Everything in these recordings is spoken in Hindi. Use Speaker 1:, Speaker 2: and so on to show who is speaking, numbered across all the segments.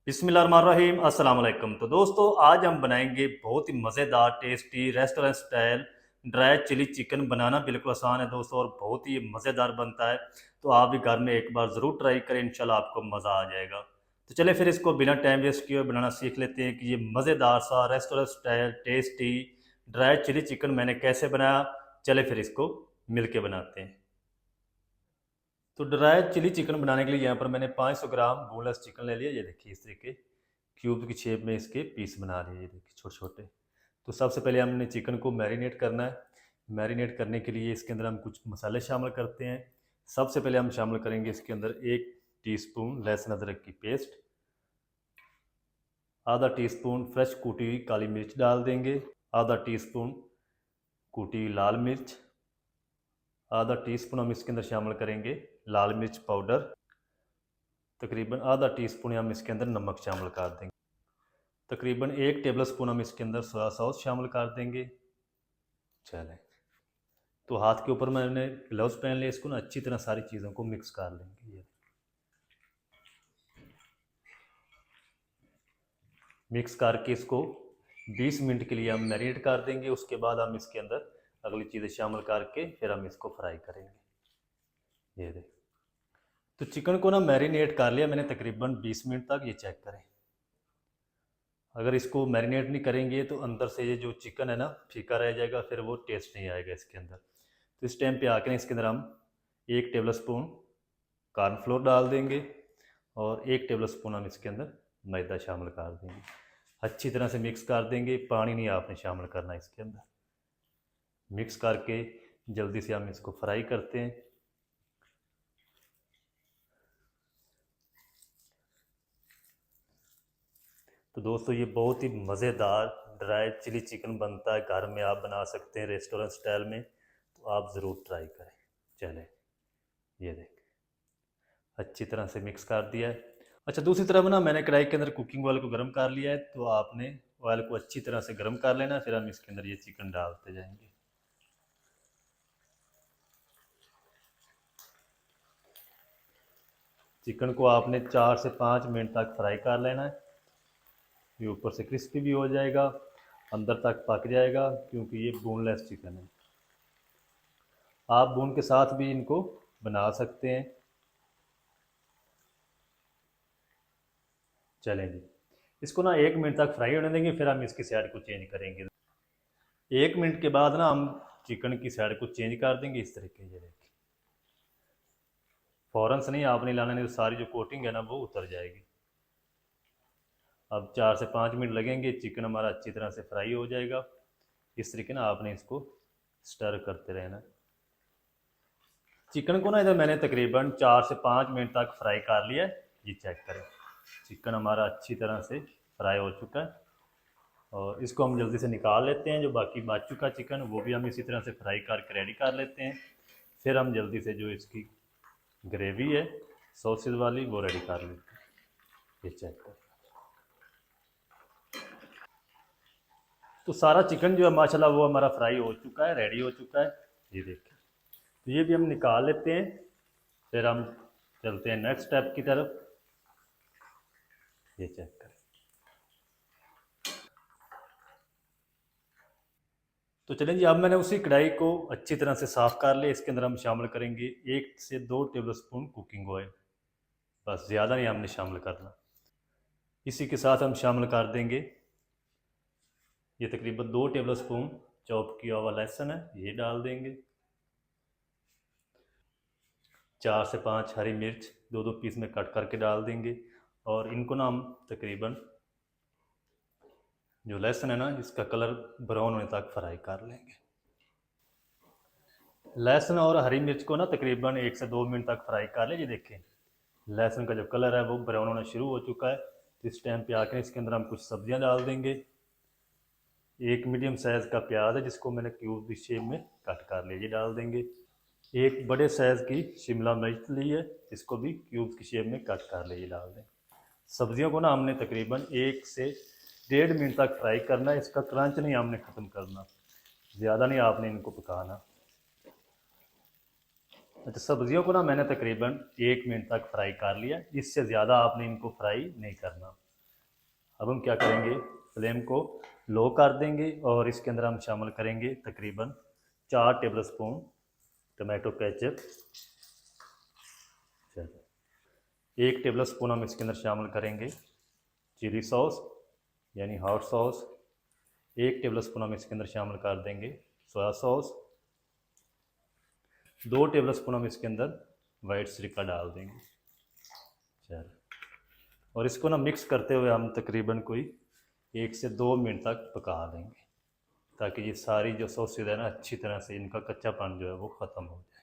Speaker 1: बिस्मिल्लाहिर्रहमानिर्रहीम अस्सलाम वालेकुम। तो दोस्तों आज हम बनाएंगे बहुत ही मज़ेदार tasty restaurant style dry chilli chicken. बनाना बिल्कुल आसान है दोस्तों और बहुत ही मज़ेदार बनता है। तो आप भी घर में एक बार ज़रूर ट्राई करें, इंशाल्लाह आपको मज़ा आ जाएगा। तो चलिए फिर इसको बिना टाइम वेस्ट किए बनाना सीख लेते हैं कि ये मज़ेदार सा restaurant style tasty dry chilli chicken मैंने कैसे बनाया। चले फिर इसको मिल के बनाते हैं। तो ड्राई चिली चिकन बनाने के लिए यहाँ पर मैंने 500 ग्राम बोनलेस चिकन ले लिया। ये देखिए इस तरीके क्यूब की शेप में इसके पीस बना लिए, ये देखिए छोटे छोटे। तो सबसे पहले हमने चिकन को मैरिनेट करना है। मैरिनेट करने के लिए इसके अंदर हम कुछ मसाले शामिल करते हैं। सबसे पहले हम शामिल करेंगे इसके अंदर 1 टीस्पून लहसुन अदरक की पेस्ट, आधा टीस्पून फ्रेश कूटी हुई काली मिर्च डाल देंगे, आधा टीस्पून कूटी हुई लाल मिर्च, आधा टीस्पून हम इसके अंदर शामिल करेंगे लाल मिर्च पाउडर, तकरीबन आधा टीस्पून हम इसके अंदर नमक शामिल कर देंगे, तकरीबन 1 टेबल स्पून हम इसके अंदर सोया सॉस शामिल कर देंगे। चलें, तो हाथ के ऊपर मैंने ग्लव्स पहन लिए, इसको ना अच्छी तरह सारी चीज़ों को मिक्स कर लेंगे। ये मिक्स करके इसको 20 मिनट के लिए हम मैरिनेट कर देंगे। उसके बाद हम इसके अंदर अगली चीज़ें शामिल करके फिर हम इसको फ्राई करेंगे। ये देख, तो चिकन को ना मैरिनेट कर लिया मैंने तकरीबन 20 मिनट तक। ये चेक करें, अगर इसको मैरिनेट नहीं करेंगे तो अंदर से ये जो चिकन है ना फीका रह जाएगा, फिर वो टेस्ट नहीं आएगा इसके अंदर। तो इस टाइम पे आके इसके अंदर हम 1 टेबल स्पून कॉर्नफ्लोर डाल देंगे और 1 टेबल स्पून हम इसके अंदर मैदा शामिल कर देंगे। अच्छी तरह से मिक्स कर देंगे, पानी नहीं आपने शामिल करना इसके अंदर। मिक्स करके जल्दी से हम इसको फ्राई करते हैं। तो दोस्तों ये बहुत ही मज़ेदार ड्राई चिली चिकन बनता है, घर में आप बना सकते हैं रेस्टोरेंट स्टाइल में। तो आप ज़रूर ट्राई करें। चलें, ये देख अच्छी तरह से मिक्स कर दिया है। अच्छा, दूसरी तरफ ना मैंने कढ़ाई के अंदर कुकिंग ऑयल को गर्म कर लिया है। तो आपने ऑयल को अच्छी तरह से गर्म कर लेना, फिर हम इसके अंदर ये चिकन डालते जाएंगे। चिकन को आपने 4 से 5 मिनट तक फ्राई कर लेना है। ये ऊपर से क्रिस्पी भी हो जाएगा, अंदर तक पक जाएगा, क्योंकि ये बोनलेस चिकन है। आप बोन के साथ भी इनको बना सकते हैं। चलें जी, इसको ना 1 मिनट तक फ्राई होने देंगे, फिर हम इसकी साइड को चेंज करेंगे। 1 मिनट के बाद ना हम चिकन की साइड को चेंज कर देंगे इस तरीके से। देखिए फ़ौरन से नहीं आपने लाना, नहीं तो सारी जो कोटिंग है ना वो उतर जाएगी। अब 4 से 5 मिनट लगेंगे, चिकन हमारा अच्छी तरह से फ्राई हो जाएगा। इस तरीके ना आपने इसको स्टर करते रहना। चिकन को ना इधर मैंने तकरीबन 4 से 5 मिनट तक फ्राई कर लिया है। ये चेक करें, चिकन हमारा अच्छी तरह से फ्राई हो चुका है और इसको हम जल्दी से निकाल लेते हैं। जो बाकी बच चुका चिकन वो भी हम इसी तरह से फ्राई करके रेडी कर लेते हैं। फिर हम जल्दी से जो इसकी ग्रेवी है सॉसेज वाली वो रेडी कर लेते हैं। ये चेक करें, तो सारा चिकन जो है माशाल्लाह वो हमारा फ्राई हो चुका है, रेडी हो चुका है। ये देखिए, तो ये भी हम निकाल लेते हैं। फिर हम चलते हैं नेक्स्ट स्टेप की तरफ। ये चेक करें, तो चलें जी, अब मैंने उसी कढ़ाई को अच्छी तरह से साफ़ कर लिया। इसके अंदर हम शामिल करेंगे 1 से 2 टेबल स्पून कुकिंग ऑयल, बस ज़्यादा नहीं हमने शामिल करना। इसी के साथ हम शामिल कर देंगे ये तकरीबन 2 टेबल स्पून चॉप किया हुआ लहसुन है, ये डाल देंगे। 4 से 5 हरी मिर्च दो दो पीस में कट करके डाल देंगे और इनको ना हम तकरीबन जो लहसुन है ना इसका कलर ब्राउन होने तक फ्राई कर लेंगे। लहसुन और हरी मिर्च को ना तकरीबन 1 से 2 मिनट तक फ्राई कर लें। ये देखें लहसुन का जो कलर है वो ब्राउन होना शुरू हो चुका है। तो इस टाइम पे आके इसके अंदर हम कुछ सब्जियां डाल देंगे। एक मीडियम साइज़ का प्याज है जिसको मैंने क्यूब की शेप में कट कर लिया, ये डाल देंगे। एक बड़े साइज़ की शिमला मिर्च ली है, इसको भी क्यूब की शेप में कट कर लिया, ये डाल दें। सब्जियों को ना हमने तकरीबन 1 से 1.5 मिनट तक फ्राई करना है। इसका क्रंच नहीं हमने ख़त्म करना, ज़्यादा नहीं आपने इनको पकाना। अच्छा, सब्जियों को ना मैंने तकरीबन 1 मिनट तक फ्राई कर लिया, इससे ज़्यादा आपने इनको फ्राई नहीं करना। अब हम क्या करेंगे, फ्लेम को लो कर देंगे और इसके अंदर हम शामिल करेंगे तकरीबन 4 table spoon tomato ketchup. 1 table spoon हम इसके अंदर शामिल करेंगे चिली सॉस यानी हॉट सॉस। 1 टेबल स्पून हम इसके अंदर शामिल कर देंगे सोया सॉस। 2 टेबल स्पून हम इसके अंदर वाइट सिरका डाल देंगे। चलो, और इसको ना मिक्स करते हुए हम तकरीबन कोई 1 से 2 मिनट तक पका देंगे, ताकि ये सारी जो सॉसेज है ना अच्छी तरह से इनका कच्चापन जो है वो ख़त्म हो जाए।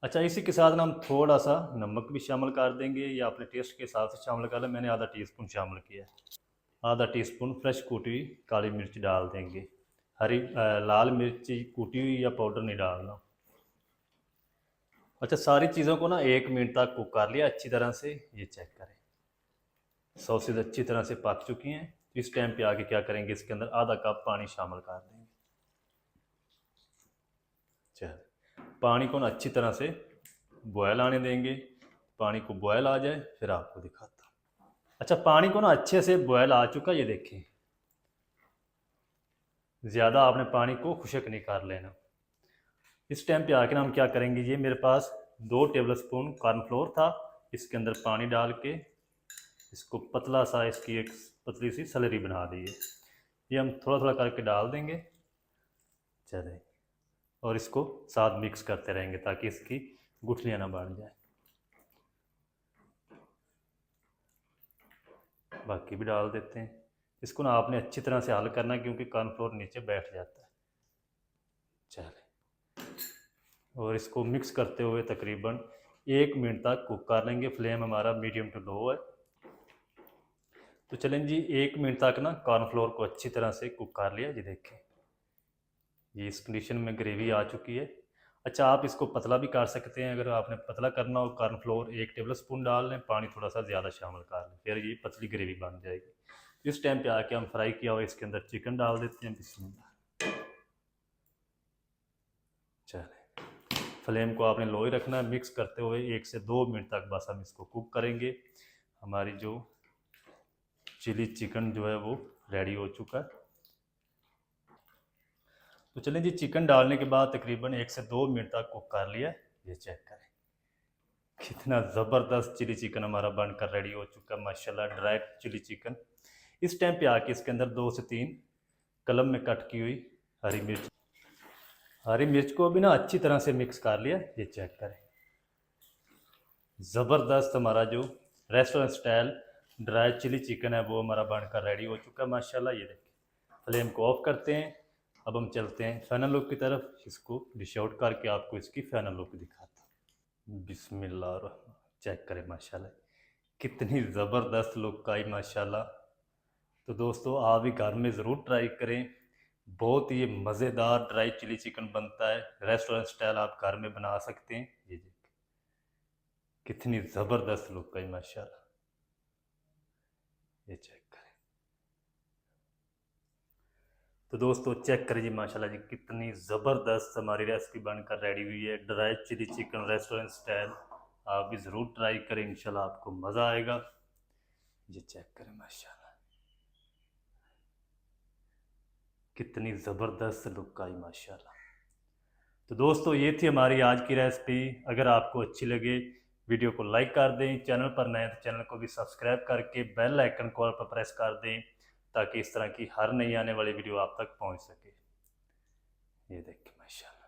Speaker 1: अच्छा, इसी के साथ ना हम थोड़ा सा नमक भी शामिल कर देंगे, या अपने टेस्ट के हिसाब से शामिल कर लें। मैंने आधा टीस्पून शामिल किया है। आधा टीस्पून फ्रेश कूटी हुई काली मिर्च डाल देंगे। लाल मिर्च कूटी हुई या पाउडर नहीं डालना। अच्छा, सारी चीज़ों को ना 1 मिनट तक कुक कर लिया अच्छी तरह से। ये चेक करें, सॉसेज अच्छी तरह से पक चुकी हैं। इस टाइम पे आके क्या करेंगे, इसके अंदर आधा कप पानी शामिल कर देंगे। चल, पानी को ना अच्छी तरह से बॉयल आने देंगे। पानी को बॉयल आ जाए फिर आपको दिखाता हूँ। अच्छा, पानी को ना अच्छे से बॉयल आ चुका, ये देखें। ज़्यादा आपने पानी को खुशक नहीं कर लेना। इस टाइम पे आके ना हम क्या करेंगे, ये मेरे पास 2 टेबल स्पून कॉर्नफ्लोर था, इसके अंदर पानी डाल के इसको पतला सा, इसकी एक पतली सी सलरी बना दी है। ये हम थोड़ा थोड़ा करके डाल देंगे। चले, और इसको साथ मिक्स करते रहेंगे ताकि इसकी गुठलियाँ ना बन जाए। बाकी भी डाल देते हैं। इसको ना आपने अच्छी तरह से हल करना है, क्योंकि कॉर्नफ्लोर नीचे बैठ जाता है। चले, और इसको मिक्स करते हुए तकरीबन 1 मिनट तक कुक कर लेंगे। फ्लेम हमारा मीडियम टू लो है। तो चलें जी, 1 मिनट तक ना कॉर्नफ्लोर को अच्छी तरह से कुक कर लिया। जी देखें, ये इस कंडीशन में ग्रेवी आ चुकी है। अच्छा, आप इसको पतला भी कर सकते हैं। अगर आपने पतला करना हो, कॉर्नफ्लोर 1 टेबल स्पून डाल लें, पानी थोड़ा सा ज़्यादा शामिल कर लें, फिर ये पतली ग्रेवी बन जाएगी। इस टाइम पे आके हम फ्राई किया हुआ इसके अंदर चिकन डाल देते हैं। बिस्मिल्लाह। चलें, फ्लेम को आपने लो ही रखना है। मिक्स करते हुए 1 से 2 मिनट तक बस हम इसको कुक करेंगे। हमारी जो चिली चिकन जो है वो रेडी हो चुका है। तो चलें जी, चिकन डालने के बाद तकरीबन 1 से 2 मिनट तक कुक कर लिया। ये चेक करें, कितना ज़बरदस्त चिली चिकन हमारा बनकर रेडी हो चुका है माशाल्लाह, ड्राई चिली चिकन। इस टाइम पे आके इसके अंदर 2 से 3 कलम में कट की हुई हरी मिर्च को भी ना अच्छी तरह से मिक्स कर लिया। ये चेक करें, ज़बरदस्त हमारा जो restaurant style dry chilli chicken है वो हमारा बनकर रेडी हो चुका है माशाल्लाह। ये देखिए, फ्लेम को ऑफ करते हैं। अब हम चलते हैं फाइनल लुक की तरफ। इसको डिश आउट करके आपको इसकी फाइनल लुक दिखाता हूँ। बिस्मिल्लाह, चेक करें माशाल्लाह, कितनी ज़बरदस्त लुक आई माशाल्लाह। तो दोस्तों, आप भी घर में ज़रूर ट्राई करें। बहुत ही मज़ेदार ड्राई चिली चिकन बनता है, रेस्टोरेंट स्टाइल आप घर में बना सकते हैं। ये जी, कितनी ज़बरदस्त लुक आई माशाल्लाह। ये चेक करें। तो दोस्तों चेक करें जी माशाल्लाह जी, कितनी ज़बरदस्त हमारी रेसिपी बनकर रेडी हुई है, dry chilli chicken restaurant style. आप भी ज़रूर ट्राई करें, इंशाल्लाह आपको मज़ा आएगा। ये चेक करें माशाल्लाह, कितनी ज़बरदस्त लुक आई माशाल्लाह। तो दोस्तों, ये थी हमारी आज की रेसिपी। अगर आपको अच्छी लगे, वीडियो को लाइक कर दें। चैनल पर नए तो चैनल को भी सब्सक्राइब करके बेल आइकन कॉल पर प्रेस कर दें, ताकि इस तरह की हर नई आने वाली वीडियो आप तक पहुंच सके। ये देखिए माशाल्लाह।